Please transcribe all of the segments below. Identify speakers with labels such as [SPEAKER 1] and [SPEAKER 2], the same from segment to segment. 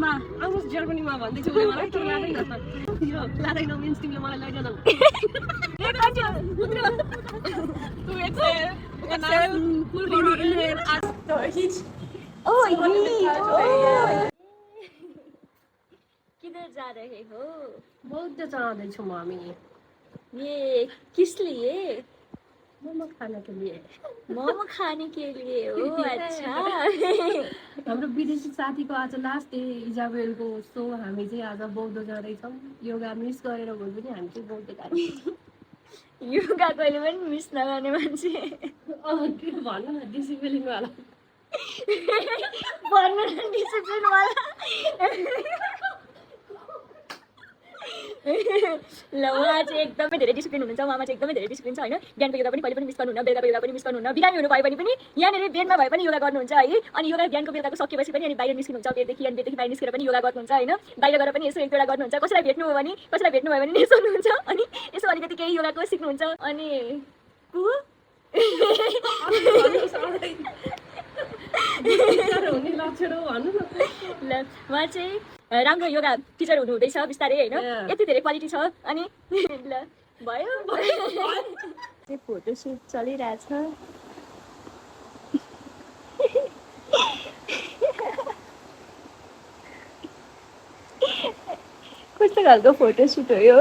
[SPEAKER 1] जर्मनीमा आउनुहोस् जर्मनीमा भन्दै छु मलाई तर लादैन यो लादैन मिन्स तिमीले मलाई लैजाऊ तू एक्सेल फुल बडी इनहेल आज हिच
[SPEAKER 2] किधर जा रहे हो?
[SPEAKER 1] बौद्ध जाँदैछौँ हामी
[SPEAKER 2] ये किस लिए?
[SPEAKER 1] मोमो खाने के लिए
[SPEAKER 2] मोमो खाने के लिए हो अच्छा
[SPEAKER 1] हाम्रो विदेशी साथीको आज लास्ट डे इजाबेलको सो हामी चाहिँ आज बौद्ध जाँदैछौँ योगा मिस गरेर भए पनि हामी चाहिँ बौद्ध जाँदैछौँ
[SPEAKER 2] योगा कहिले पनि मिस नगर्ने मान्छे
[SPEAKER 1] के भन्नु न डिसिप्लिनवाला
[SPEAKER 2] भन्नु न डिसिप्लिनवाला ल उहाँ चाहिँ एकदमै धेरै डिसिप्लिन हुनुहुन्छ उहाँमा चाहिँ एकदमै धेरै डिसिप्लिन छ होइन बिहानको योगा पनि कहिले पनि मिस गर्नुहुन्न बेलुका बेलुका पनि मिस गर्नुहुन्न बिरामी हुनु भए पनि यहाँनिर बेडमा भए पनि योगा गर्नुहुन्छ है अनि योगा बिहानको बेलुकाको सकेपछि पनि अनि बाहिर निस्किनुहुन्छ बेडदेखि अनि बेडदेखि बाहिर निस्केर पनि योगा गर्नुहुन्छ होइन बाहिर गएर पनि यसो एक दुईवटा गर्नुहुन्छ कसैलाई भेट्नु भयो भने यसो हुनुहुन्छ अनि यसो अलिकति केही योगाको सिक्नुहुन्छ अनि ल उहाँ चाहिँ राम्रो योगा टिचर हुनुहुँदैछ बिस्तारै होइन यति धेरै क्वालिटी छ अनि ल भयो फोटोसुट चलिरहेछ कस्तो खालको फोटोसुट हो यो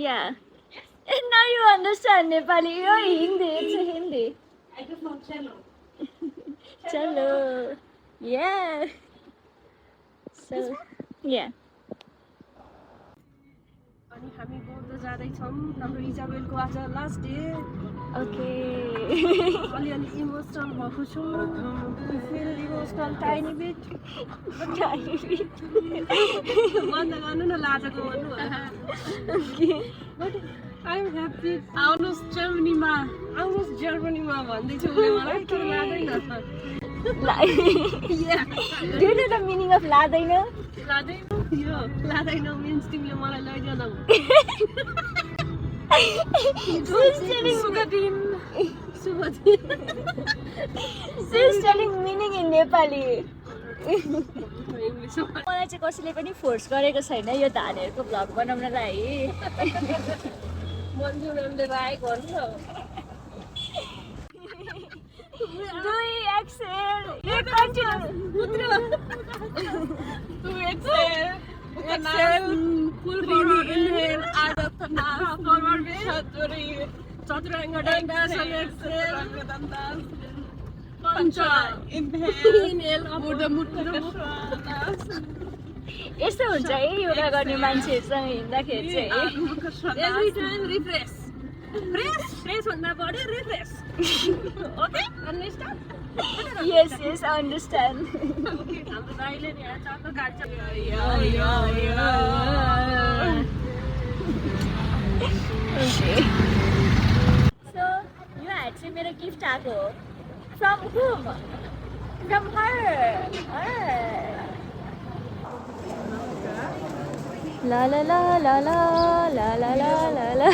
[SPEAKER 2] या now you understand Nepali yo Hindi it's a Hindi
[SPEAKER 1] I just want cello
[SPEAKER 2] chalo yeah so yeah
[SPEAKER 1] अनि हामी बौद्ध जाँदैछौँ हाम्रो इजाबेलको आज लास्ट डे
[SPEAKER 2] ओके
[SPEAKER 1] अलिअलि इमोसनल भएको छु फेरि इमोसनल टाइनी बिट बन्द गर्नु न लाजको भन्नु बट आइएम ह्याप्पी आउनुहोस् जर्मनीमा भन्दै छु मलाई तर लादैन
[SPEAKER 2] Do you know the meaning of लादैन
[SPEAKER 1] यो लादैन मिन्स तिमीले मलाई लैजाऊ
[SPEAKER 2] She's telling meaning in Nepali मलाई चाहिँ कसैले पनि फोर्स गरेको छैन यो धानहरूको भ्लग बनाउनलाई
[SPEAKER 1] मन्जु म्यामले राखेको भन्नु
[SPEAKER 2] दुई एक्सेल एक कन्टिन्यू
[SPEAKER 1] तू एक्सेल फुल बडी इनहेल आदत ना फॉरवर्ड चतुरङ्ग डान्स एक्सेल पंचा इनहेल ऊर्ध्व मुट्टु
[SPEAKER 2] यस्तो हुन्छ है योगा गर्ने मान्छेहरूसँग हिँड्दाखेरि चाहिँ
[SPEAKER 1] एभ्री टाइम रिफ्रेश फ्रेश भन्दा बढी रिफ्रेश ओके अन्डरस्ट्यान्ड
[SPEAKER 2] यस यस अन्डरस्ट्यान्ड
[SPEAKER 1] हाम्रो दाइले नि यहाँ चाँडो काट्छ
[SPEAKER 2] सो यो हात चाहिँ मेरो गिफ्ट आएको हो फ्रम हुम फ्रम हर ला ला ला ला ला ला ला ला ला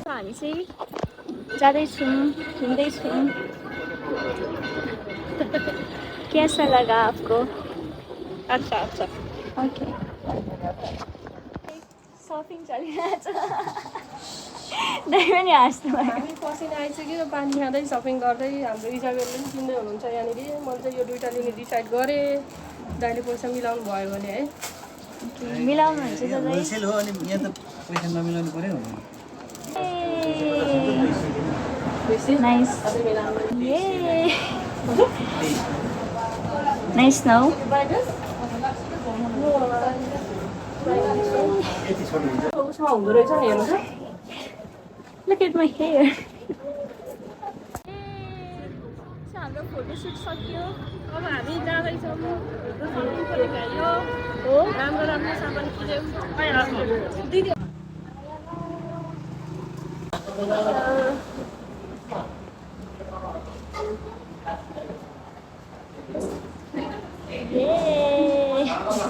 [SPEAKER 2] हामी चाहिँ जाँदैछौँ हिँड्दैछौँ कैसा लगा आपको
[SPEAKER 1] अच्छा अच्छा
[SPEAKER 2] ओके सपिङ चलिरहेछ दाइ पनि हाँस्नु भयो
[SPEAKER 1] हामी पसिना आइसक्यो पानी खाँदै सपिङ गर्दै हाम्रो इजाबेलले पनि किन्दै हुनुहुन्छ यहाँनिर मैले चाहिँ यो दुइटा लिने डिसाइड गरेँ दाइले पैसा मिलाउनु भयो भने है
[SPEAKER 2] मिलाउनुहुन्छ त दाइ
[SPEAKER 3] होलसेल हो अनि यहाँ त पैसा नमिलाउनु पर्यो
[SPEAKER 2] नाइस नाइस नाउ
[SPEAKER 1] उसमा हुँदो रहेछ नि हेर्नु त
[SPEAKER 2] Look at my hair. हाम्रो फोटोसुट सक्यो
[SPEAKER 1] अब हामी जाँदैछौँ
[SPEAKER 2] हो
[SPEAKER 1] राम्रो राम्रो सामान किन्यौँ दिदी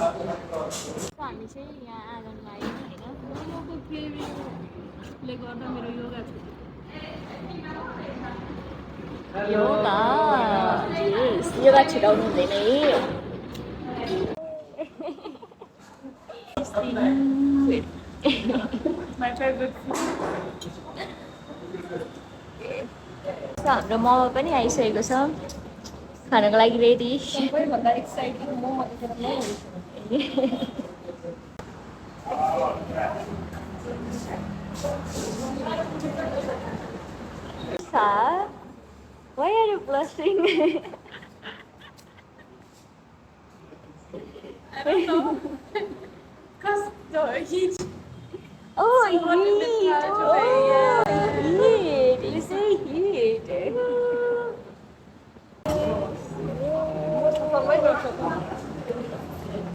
[SPEAKER 2] हामी चाहिँ यहाँ आँगनमा आयौँ होइन
[SPEAKER 1] मोमोको क्रेभिङले गर्दा मेरो योगा छ
[SPEAKER 2] योगा यस योगा छुटाउनु हुँदैन है हाम्रो मोमो पनि आइसकेको छ खानको लागि रेडी
[SPEAKER 1] सबैभन्दा एक्साइटिङ मोमो देखेर म
[SPEAKER 2] Sa, why are you blushing?
[SPEAKER 1] I don't know. Because the heat.
[SPEAKER 2] Oh,
[SPEAKER 1] So hot in this
[SPEAKER 2] heat!
[SPEAKER 1] car today,
[SPEAKER 2] Oh, heat! You say heat!
[SPEAKER 1] सबैभन्दा